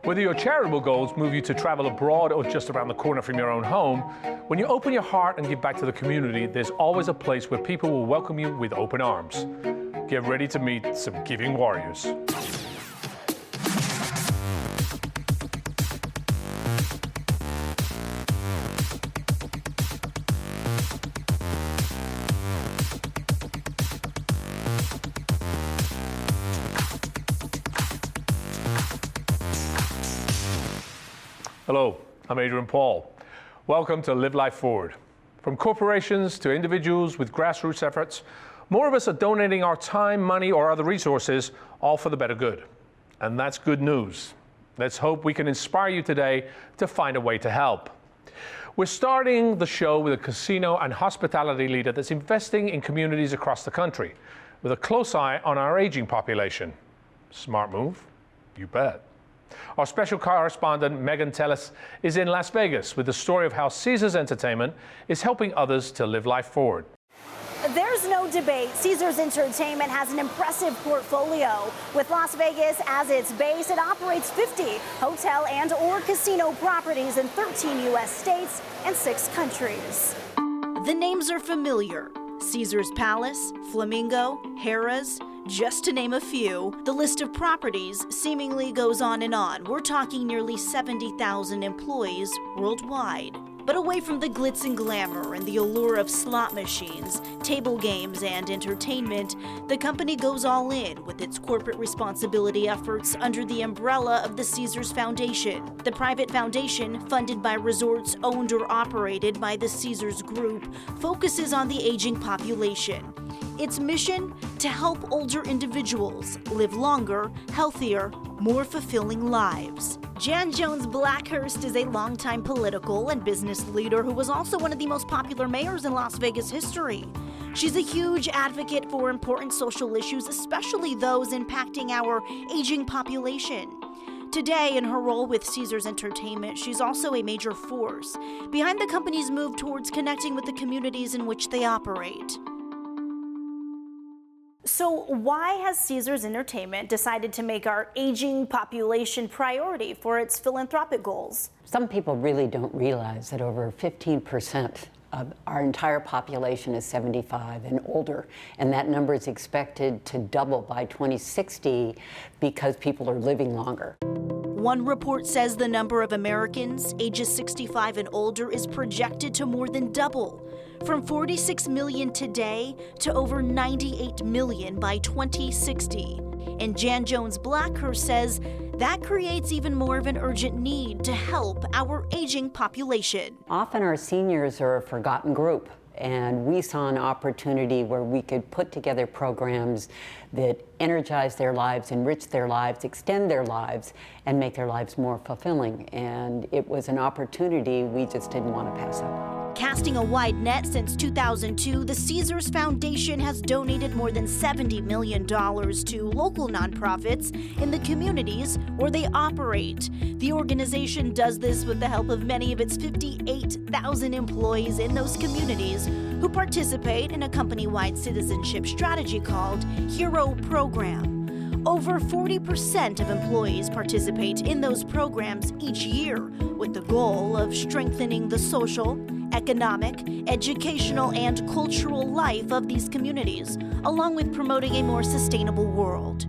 Whether your charitable goals move you to travel abroad or just around the corner from your own home, when you open your heart and give back to the community, there's always a place where people will welcome you with open arms. Get ready to meet some giving warriors. Hello, I'm Adrian Paul. Welcome to Live Life Forward. From corporations to individuals with grassroots efforts, more of us are donating our time, money, or other resources, all for the better good. And that's good news. Let's hope we can inspire you today to find a way to help. We're starting the show with a casino and hospitality leader that's investing in communities across the country, with a close eye on our aging population. Smart move? You bet. Our special correspondent, Megan Tellis, is in Las Vegas with the story of how Caesars Entertainment is helping others to live life forward. There's no debate. Caesars Entertainment has an impressive portfolio. With Las Vegas as its base, it operates 50 hotel and or casino properties in 13 U.S. states and 6 countries. The names are familiar. Caesars Palace, Flamingo, Harrah's, just to name a few. The list of properties seemingly goes on and on. We're talking nearly 70,000 employees worldwide. But away from the glitz and glamour and the allure of slot machines, table games, and entertainment, the company goes all in with its corporate responsibility efforts under the umbrella of the Caesars Foundation. The private foundation, funded by resorts owned or operated by the Caesars Group, focuses on the aging population. Its mission? To help older individuals live longer, healthier, more fulfilling lives. Jan Jones Blackhurst is a longtime political and business leader who was also one of the most popular mayors in Las Vegas history. She's a huge advocate for important social issues, especially those impacting our aging population. Today, in her role with Caesars Entertainment, she's also a major force behind the company's move towards connecting with the communities in which they operate. So why has Caesars Entertainment decided to make our aging population priority for its philanthropic goals? Some people really don't realize that over 15% of our entire population is 75 and older, and that number is expected to double by 2060 because people are living longer. One report says the number of Americans ages 65 and older is projected to more than double, from 46 million today to over 98 million by 2060. And Jan Jones Blackhurst says that creates even more of an urgent need to help our aging population. Often our seniors are a forgotten group, and we saw an opportunity where we could put together programs that energize their lives, enrich their lives, extend their lives, and make their lives more fulfilling. And it was an opportunity we just didn't want to pass up. Casting a wide net since 2002, the Caesars Foundation has donated more than $70 million to local nonprofits in the communities where they operate. The organization does this with the help of many of its 58,000 employees in those communities who participate in a company-wide citizenship strategy called Hero Program. Over 40% of employees participate in those programs each year with the goal of strengthening the social, economic, educational, and cultural life of these communities, along with promoting a more sustainable world.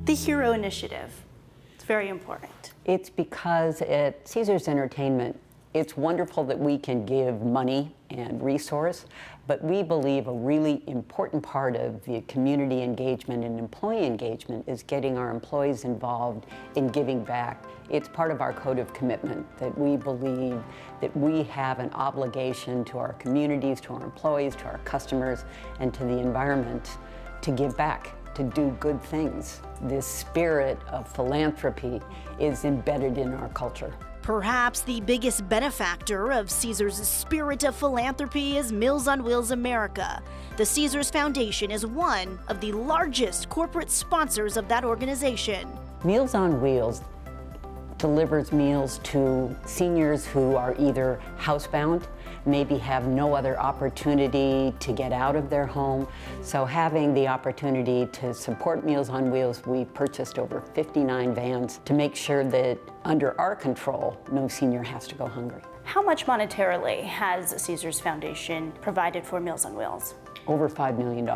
The Hero Initiative, it's very important. It's because at Caesars Entertainment, it's wonderful that we can give money and resource, but we believe a really important part of the community engagement and employee engagement is getting our employees involved in giving back. It's part of our code of commitment that we believe that we have an obligation to our communities, to our employees, to our customers, and to the environment to give back, to do good things. This spirit of philanthropy is embedded in our culture. Perhaps the biggest benefactor of Caesars' spirit of philanthropy is Meals on Wheels America. The Caesars Foundation is one of the largest corporate sponsors of that organization. Meals on Wheels delivers meals to seniors who are either housebound, maybe have no other opportunity to get out of their home. So having the opportunity to support Meals on Wheels, we purchased over 59 vans to make sure that under our control, no senior has to go hungry. How much monetarily has Caesars Foundation provided for Meals on Wheels? Over $5 million.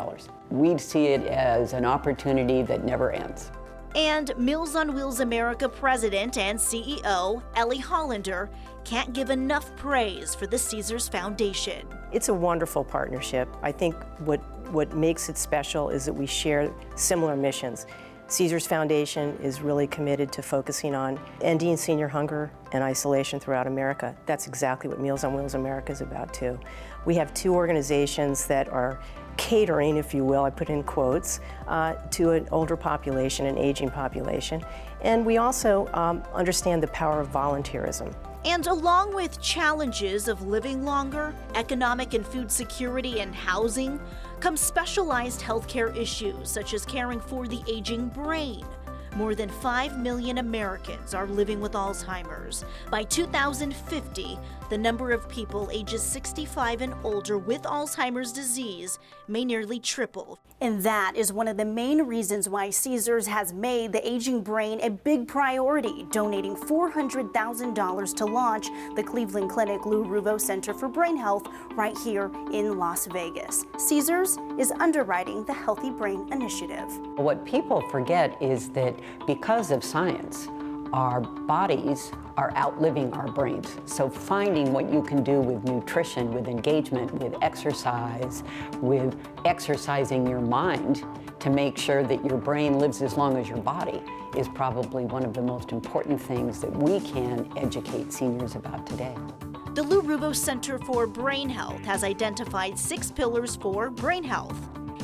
We see it as an opportunity that never ends. And Meals on Wheels America President and CEO Ellie Hollander can't give enough praise for the Caesars Foundation. It's a wonderful partnership. I think what makes it special is that we share similar missions. Caesars Foundation is really committed to focusing on ending senior hunger and isolation throughout America. That's exactly what Meals on Wheels America is about too. We have two organizations that are catering, if you will, I put in quotes, to an older population, an aging population. And we also understand the power of volunteerism. And along with challenges of living longer, economic and food security, and housing, come specialized healthcare issues such as caring for the aging brain. More than 5 million Americans are living with Alzheimer's. By 2050, the number of people ages 65 and older with Alzheimer's disease may nearly triple. And that is one of the main reasons why Caesars has made the aging brain a big priority, donating $400,000 to launch the Cleveland Clinic Lou Ruvo Center for Brain Health right here in Las Vegas. Caesars is underwriting the Healthy Brain Initiative. What people forget is that because of science, our bodies are outliving our brains. So finding what you can do with nutrition, with engagement, with exercising your mind to make sure that your brain lives as long as your body is probably one of the most important things that we can educate seniors about today. The Lou Ruvo Center for Brain Health has identified 6 pillars for brain health.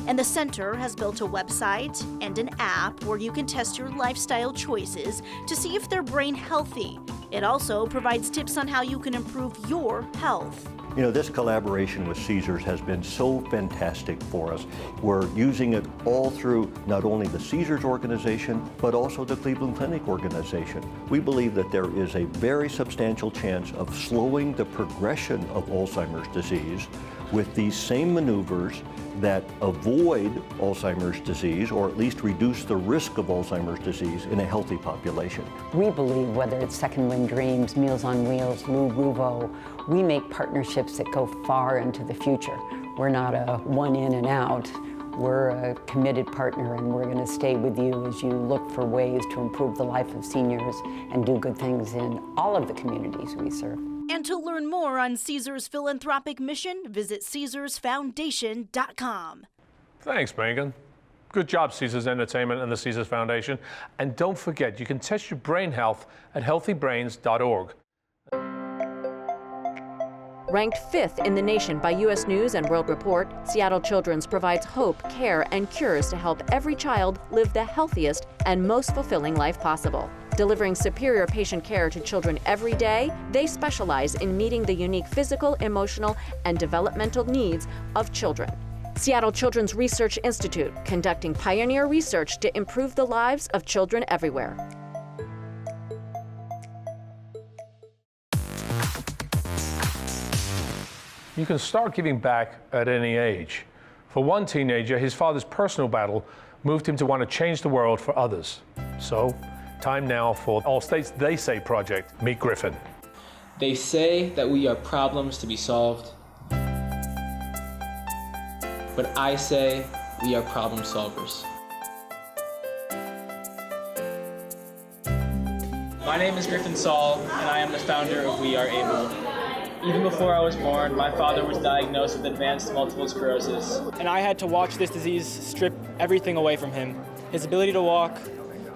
And the center has built a website and an app where you can test your lifestyle choices to see if they're brain healthy. It also provides tips on how you can improve your health. You know, this collaboration with Caesars has been so fantastic for us. We're using it all through not only the Caesars organization, but also the Cleveland Clinic organization. We believe that there is a very substantial chance of slowing the progression of Alzheimer's disease with these same maneuvers that avoid Alzheimer's disease, or at least reduce the risk of Alzheimer's disease in a healthy population. We believe whether it's Second Wind Dreams, Meals on Wheels, Lou Ruvo, we make partnerships that go far into the future. We're not a one in and out. We're a committed partner, and we're going to stay with you as you look for ways to improve the life of seniors and do good things in all of the communities we serve. And to learn more on Caesars' philanthropic mission, visit CaesarsFoundation.com. Thanks, Megan. Good job, Caesars Entertainment and the Caesars Foundation. And don't forget, you can test your brain health at healthybrains.org. Ranked 5th in the nation by U.S. News and World Report, Seattle Children's provides hope, care, and cures to help every child live the healthiest and most fulfilling life possible. Delivering superior patient care to children every day, they specialize in meeting the unique physical, emotional, and developmental needs of children. Seattle Children's Research Institute, conducting pioneer research to improve the lives of children everywhere. You can start giving back at any age. For one teenager, his father's personal battle moved him to want to change the world for others. So, time now for Allstate's TheySay project. Meet Griffin. They say that we are problems to be solved, but I say we are problem solvers. My name is Griffin Saul, and I am the founder of We Are Able. Even before I was born, my father was diagnosed with advanced multiple sclerosis. And I had to watch this disease strip everything away from him. His ability to walk,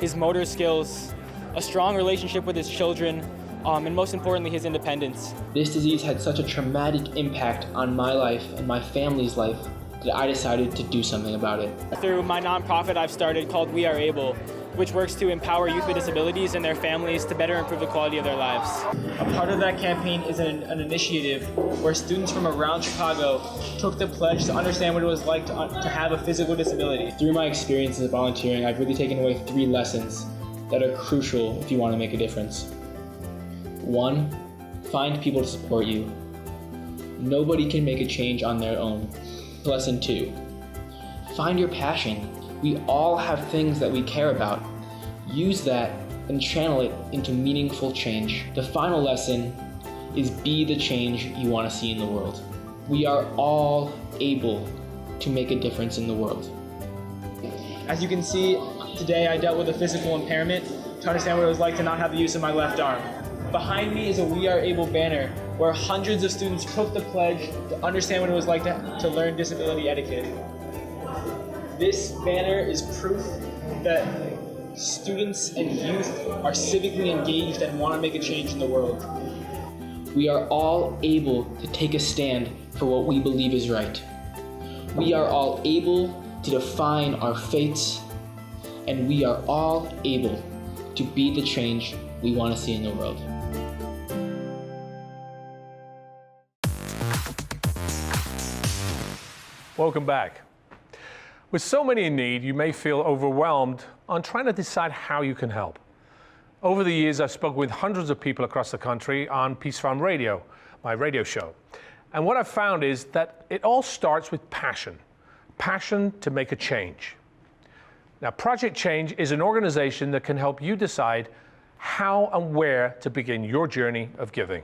his motor skills, a strong relationship with his children, and most importantly, his independence. This disease had such a traumatic impact on my life and my family's life that I decided to do something about it. Through my nonprofit I've started called We Are Able, which works to empower youth with disabilities and their families to better improve the quality of their lives. A part of that campaign is an initiative where students from around Chicago took the pledge to understand what it was like to have a physical disability. Through my experiences of volunteering, I've really taken away 3 lessons that are crucial if you want to make a difference. 1, find people to support you. Nobody can make a change on their own. Lesson 2, find your passion. We all have things that we care about. Use that and channel it into meaningful change. The final lesson is be the change you want to see in the world. We are all able to make a difference in the world. As you can see, today I dealt with a physical impairment to understand what it was like to not have the use of my left arm. Behind me is a We Are Able banner where hundreds of students took the pledge to understand what it was like to learn disability etiquette. This banner is proof that students and youth are civically engaged and want to make a change in the world. We are all able to take a stand for what we believe is right. We are all able to define our fates, and we are all able to be the change we want to see in the world. Welcome back. With so many in need, you may feel overwhelmed on trying to decide how you can help. Over the years, I've spoken with hundreds of people across the country on Peace Farm Radio, my radio show. And what I've found is that it all starts with passion to make a change. Now, Project Change is an organization that can help you decide how and where to begin your journey of giving.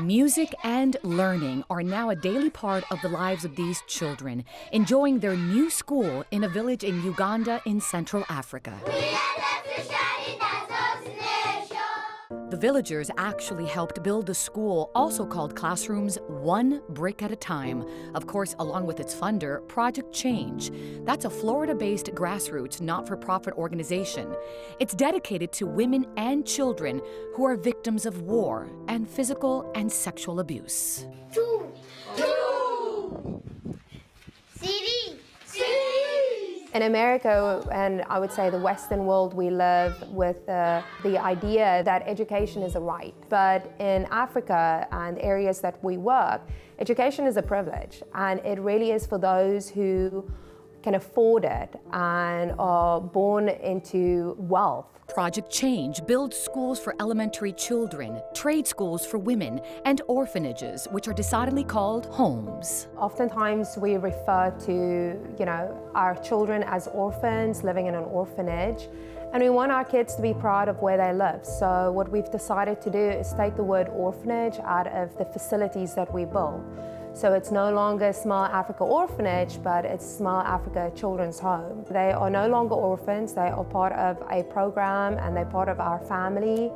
Music and learning are now a daily part of the lives of these children, enjoying their new school in a village in Uganda in Central Africa. The villagers actually helped build the school, also called Classrooms, one brick at a time. Of course, along with its funder, Project Change. That's a Florida-based grassroots, not-for-profit organization. It's dedicated to women and children who are victims of war and physical and sexual abuse. In America, and I would say the Western world, we live with the idea that education is a right. But in Africa and areas that we work, education is a privilege, and it really is for those who can afford it and are born into wealth. Project Change builds schools for elementary children, trade schools for women, and orphanages, which are decidedly called homes. Oftentimes we refer to, our children as orphans living in an orphanage, and we want our kids to be proud of where they live. So what we've decided to do is take the word orphanage out of the facilities that we build. So it's no longer Smile Africa Orphanage, but it's Smile Africa Children's Home. They are no longer orphans, they are part of a program and they're part of our family.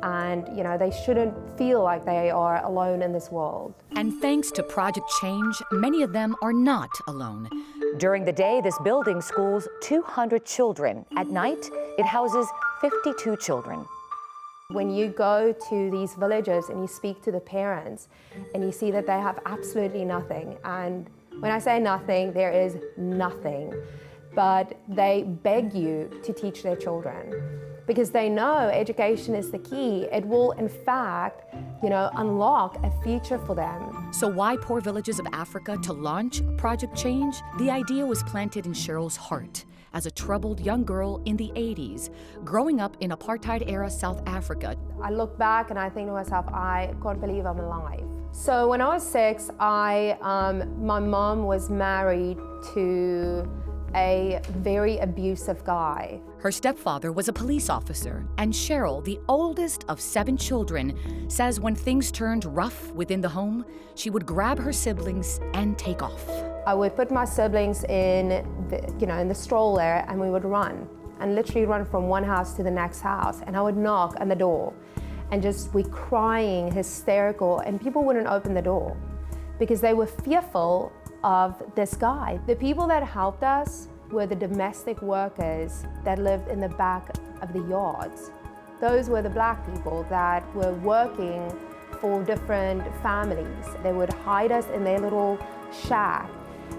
And they shouldn't feel like they are alone in this world. And thanks to Project Change, many of them are not alone. During the day, this building schools 200 children. At night, it houses 52 children. When you go to these villages and you speak to the parents and you see that they have absolutely nothing, and when I say nothing, there is nothing, but they beg you to teach their children because they know education is the key. It will, in fact, unlock a future for them. So why poor villages of Africa to launch Project Change? The idea was planted in Cheryl's heart as a troubled young girl in the 80s, growing up in apartheid-era South Africa. I look back and I think to myself, I can't believe I'm alive. So when I was 6, my mom was married to a very abusive guy. Her stepfather was a police officer, and Cheryl, the oldest of 7 children, says when things turned rough within the home, she would grab her siblings and take off. I would put my siblings in the stroller and we would run, and literally run from one house to the next house, and I would knock on the door and just be crying, hysterical, and people wouldn't open the door because they were fearful of this guy. The people that helped us were the domestic workers that lived in the back of the yards. Those were the black people that were working for different families. They would hide us in their little shack,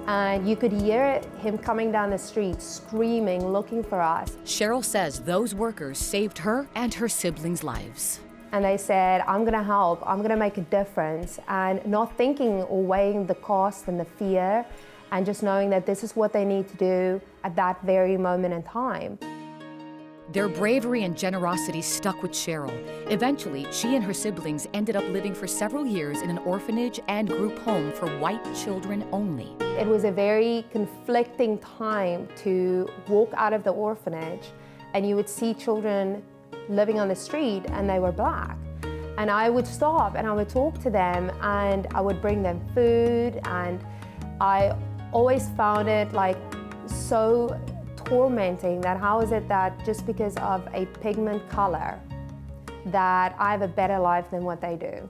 and you could hear him coming down the street screaming, looking for us. Cheryl says those workers saved her and her siblings' lives. And they said, I'm gonna help, I'm gonna make a difference, and not thinking or weighing the cost and the fear, and just knowing that this is what they need to do at that very moment in time. Their bravery and generosity stuck with Cheryl. Eventually, she and her siblings ended up living for several years in an orphanage and group home for white children only. It was a very conflicting time to walk out of the orphanage and you would see children living on the street and they were black. And I would stop and I would talk to them and I would bring them food, and I always found it like so tormenting that how is it that just because of a pigment color that I have a better life than what they do.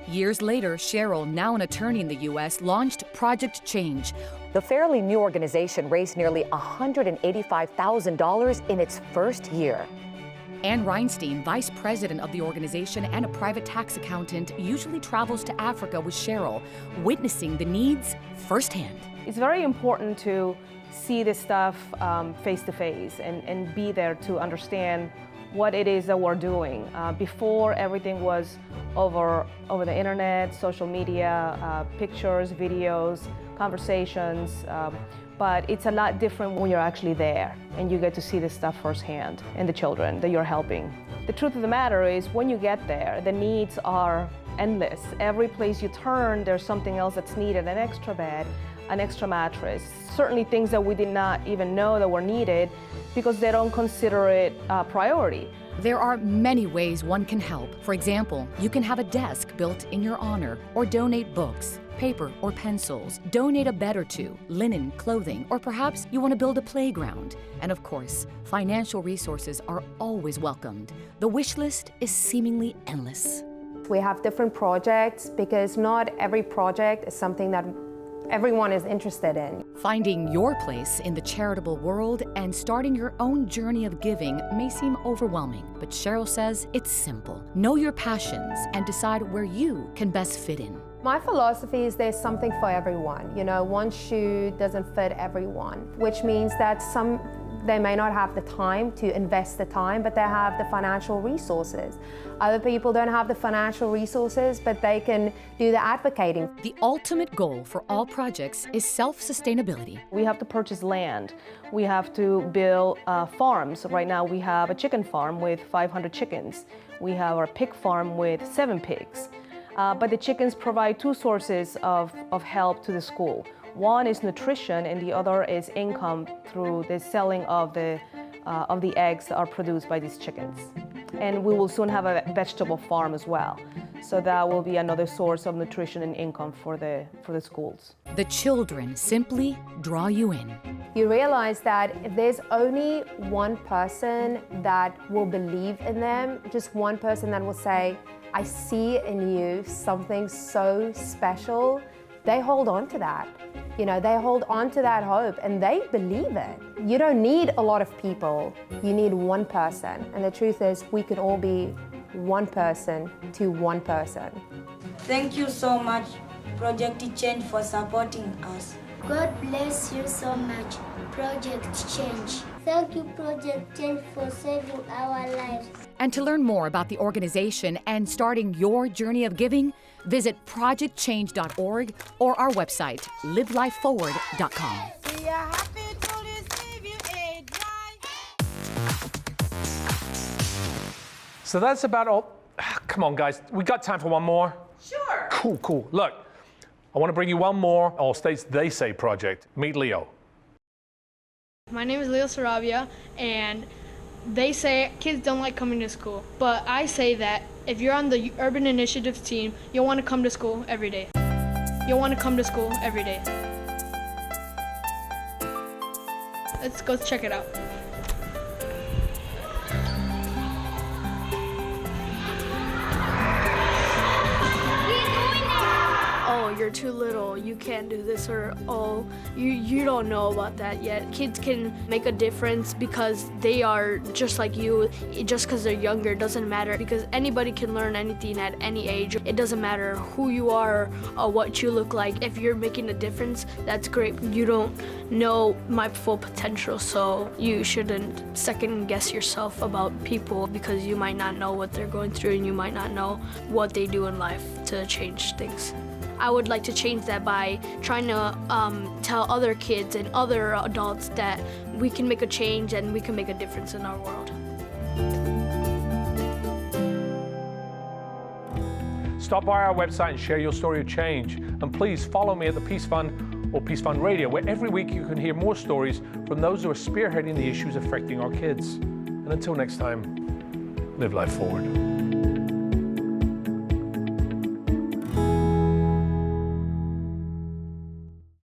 Years later, Cheryl, now an attorney in the U.S., launched Project Change. The fairly new organization raised nearly $185,000 in its first year. Ann Reinstein, vice president of the organization and a private tax accountant, usually travels to Africa with Cheryl, witnessing the needs firsthand. It's very important to see this stuff face to face and be there to understand what it is that we're doing. Before, everything was over the internet, social media, pictures, videos, conversations, but it's a lot different when you're actually there and you get to see this stuff firsthand and the children that you're helping. The truth of the matter is, when you get there, the needs are endless. Every place you turn, there's something else that's needed, an extra bed, an extra mattress, certainly things that we did not even know that were needed because they don't consider it a priority. There are many ways one can help. For example, you can have a desk built in your honor, or donate books, paper or pencils, donate a bed or two, linen, clothing, or perhaps you want to build a playground. And of course, financial resources are always welcomed. The wish list is seemingly endless. We have different projects because not every project is something that everyone is interested in. Finding your place in the charitable world and starting your own journey of giving may seem overwhelming, but Cheryl says it's simple. Know your passions and decide where you can best fit in. My philosophy is there's something for everyone. You know, one shoe doesn't fit everyone, which means that they may not have the time to invest the time, but they have the financial resources. Other people don't have the financial resources, but they can do the advocating. The ultimate goal for all projects is self-sustainability. We have to purchase land. We have to build farms. Right now we have a chicken farm with 500 chickens. We have our pig farm with 7 pigs. But the chickens provide 2 sources of help to the school. One is nutrition, and the other is income through the selling of the eggs that are produced by these chickens. And we will soon have a vegetable farm as well. So that will be another source of nutrition and income for the schools. The children simply draw you in. You realize that if there's only one person that will believe in them, just one person that will say, I see in you something so special, they hold on to that. You know, they hold on to that hope and they believe it. You don't need a lot of people, you need one person. And the truth is, we could all be one person to one person. Thank you so much, Project Change, for supporting us. God bless you so much, Project Change. Thank you, Project Change, for saving our lives. And to learn more about the organization and starting your journey of giving, visit projectchange.org or our website, livelifeforward.com. We are happy to receive you, Adrian. So that's about all. Come on, guys. We got time for one more? Sure. Cool. Look, I want to bring you one more Allstate's TheySay project. Meet Leo. My name is Leo Sarabia, and they say kids don't like coming to school. But I say that if you're on the Urban Initiatives team, you'll want to come to school every day. You'll want to come to school every day. Let's go check it out. Oh, you're too little, you can't do this, or oh, you don't know about that yet. Kids can make a difference because they are just like you. Just because they're younger doesn't matter, because anybody can learn anything at any age. It doesn't matter who you are or what you look like. If you're making a difference, that's great. You don't know my full potential, so you shouldn't second guess yourself about people, because you might not know what they're going through and you might not know what they do in life to change things. I would like to change that by trying to tell other kids and other adults that we can make a change and we can make a difference in our world. Stop by our website and share your story of change. And please follow me at the Peace Fund or Peace Fund Radio, where every week you can hear more stories from those who are spearheading the issues affecting our kids. And until next time, live life forward.